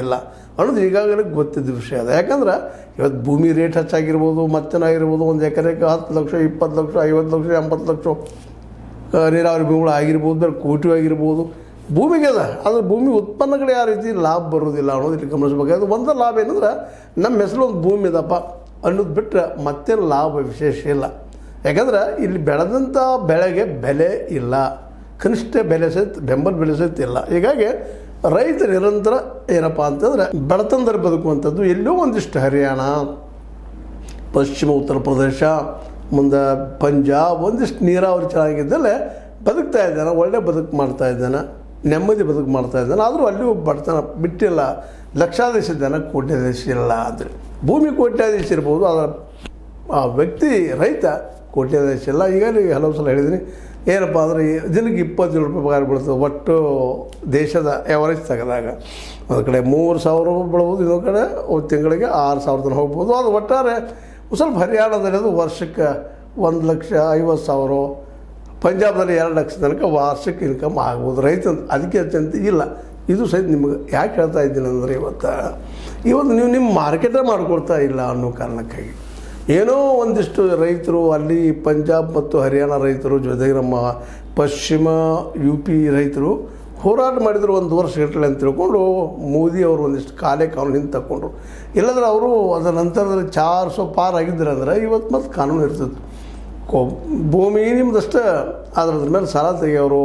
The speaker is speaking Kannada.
ಇಲ್ಲ ಅನ್ನೋದು ಈಗಾಗಲೇ ಗೊತ್ತಿದ್ದ ವಿಷಯ ಅದು. ಯಾಕಂದ್ರೆ ಇವತ್ತು ಭೂಮಿ ರೇಟ್ ಹೆಚ್ಚಾಗಿರ್ಬೋದು, ಮತ್ತೇನಾಗಿರ್ಬೋದು, ಒಂದು ಎಕರೆಗೆ 10 ಲಕ್ಷ 20 ಲಕ್ಷ 50 ಲಕ್ಷ 80 ಲಕ್ಷ ನೀರಾವರಿ ಭೂಮಿಗಳು ಆಗಿರ್ಬೋದು, ಬೇರೆ ಕೋಟಿ ಆಗಿರ್ಬೋದು, ಭೂಮಿಗೆ ಅದ. ಆದರೆ ಭೂಮಿ ಉತ್ಪನ್ನಗಳು ಯಾವ ರೀತಿ ಲಾಭ ಬರೋದಿಲ್ಲ ಅನ್ನೋದು ಇಲ್ಲಿ ಗಮನಿಸ್ಬೇಕು. ಅದು ಒಂದು ಲಾಭ ಏನಂದ್ರೆ ನಮ್ಮ ಹೆಸರು ಒಂದು ಭೂಮಿ ಇದಪ್ಪ ಅನ್ನೋದು ಬಿಟ್ಟರೆ ಮತ್ತೇನು ಲಾಭ ವಿಶೇಷ ಇಲ್ಲ. ಯಾಕಂದ್ರೆ ಇಲ್ಲಿ ಬೆಳೆದಂಥ ಬೆಳೆಗೆ ಬೆಲೆ ಇಲ್ಲ, ಕನಿಷ್ಠ ಬೆಲೆ ಸಹಿತ ಬೆಂಬಲ ಬೆಲೆ ಸಹಿತ ಇಲ್ಲ. ಹೀಗಾಗಿ ರೈತ ನಿರಂತರ ಏನಪ್ಪ ಅಂತಂದರೆ ಬಡತನದಲ್ಲಿ ಬದುಕುವಂಥದ್ದು. ಎಲ್ಲೋ ಒಂದಿಷ್ಟು ಹರಿಯಾಣ, ಪಶ್ಚಿಮ ಉತ್ತರ ಪ್ರದೇಶ, ಮುಂದೆ ಪಂಜಾಬ್ ಒಂದಿಷ್ಟು ನೀರಾವರಿ ಚೆನ್ನಾಗಿದ್ದಲ್ಲೇ ಬದುಕ್ತಾ ಇದ್ದಾನೆ, ಒಳ್ಳೆ ಬದುಕು ಮಾಡ್ತಾ ಇದ್ದಾನೆ, ನೆಮ್ಮದಿ ಬದುಕು ಮಾಡ್ತಾ ಇದ್ದಾನೆ. ಆದರೂ ಅಲ್ಲಿಯೂ ಬಡತನ ಬಿಟ್ಟಿಲ್ಲ. ಲಕ್ಷಾಧೀಶ ಜನ ಕೋಟ್ಯಾಧೀಶ ಇಲ್ಲ. ಅಂದರೆ ಭೂಮಿ ಕೋಟ್ಯಾಧೀಶ ಇರ್ಬೋದು, ಅದರ ಆ ವ್ಯಕ್ತಿ ರೈತ ಕೋಟ್ಯಾಧೀಶ ಇಲ್ಲ. ಈಗಾಗಲೇ ಹಲವು ಸಲ ಹೇಳಿದ್ದೀನಿ ಏನಪ್ಪ ಅಂದರೆ ದಿನಕ್ಕೆ 27 ರೂಪಾಯಿ ಪಗಾರ ಬೀಳ್ತದೆ ಒಟ್ಟು ದೇಶದ ಎವರೇಜ್ ತೆಗೆದಾಗ. ಒಂದು ಕಡೆ 3,000 ರೂಪಾಯಿ ಬೀಳ್ಬೋದು, ಇನ್ನೊಂದು ಕಡೆ ತಿಂಗಳಿಗೆ 6,000 ತನಕ ಹೋಗ್ಬೋದು. ಅದು ಒಟ್ಟಾರೆ ಸ್ವಲ್ಪ ಹರಿಯಾಣದಲ್ಲಿ ಅದು ವರ್ಷಕ್ಕೆ 1,50,000, ಪಂಜಾಬ್ದಲ್ಲಿ 2 ಲಕ್ಷ ತನಕ ವಾರ್ಷಿಕ ಇನ್ಕಮ್ ಆಗ್ಬೋದು ರೈತ. ಅದಕ್ಕೆ ಅತ್ಯಂತ ಇಲ್ಲ. ಇದು ಸಹಿತ ನಿಮಗೆ ಯಾಕೆ ಹೇಳ್ತಾ ಇದ್ದೀನಿ ಅಂದರೆ ಇವತ್ತು ನೀವು ನಿಮ್ಮ ಮಾರ್ಕೆಟೇ ಮಾಡಿಕೊಡ್ತಾ ಇಲ್ಲ ಅನ್ನೋ ಕಾರಣಕ್ಕಾಗಿ ಏನೋ ಒಂದಿಷ್ಟು ರೈತರು ಅಲ್ಲಿ ಪಂಜಾಬ್ ಮತ್ತು ಹರಿಯಾಣ ರೈತರು, ಜೊತೆಗೆ ನಮ್ಮ ಪಶ್ಚಿಮ UP ರೈತರು ಹೋರಾಟ ಮಾಡಿದರು 1 ವರ್ಷ ಗಟ್ಟಲೆ ಅಂತ ತಿಳ್ಕೊಂಡು ಮೋದಿ ಅವರು ಒಂದಿಷ್ಟು ಕಾನೂನಿಂದ ತಗೊಂಡ್ರು. ಇಲ್ಲಾಂದ್ರೆ ಅವರು ಅದರ ನಂತರದಲ್ಲಿ 400 ಪಾರ್ ಆಗಿದ್ರು ಅಂದ್ರೆ ಇವತ್ತು ಮತ್ತು ಕಾನೂನು ಇರ್ತಿತ್ತು. ಭೂಮಿ ನಿಮ್ದಷ್ಟೇ, ಅದ್ರ ಮೇಲೆ ಸಾಲ ತೆಗಿಯೋರು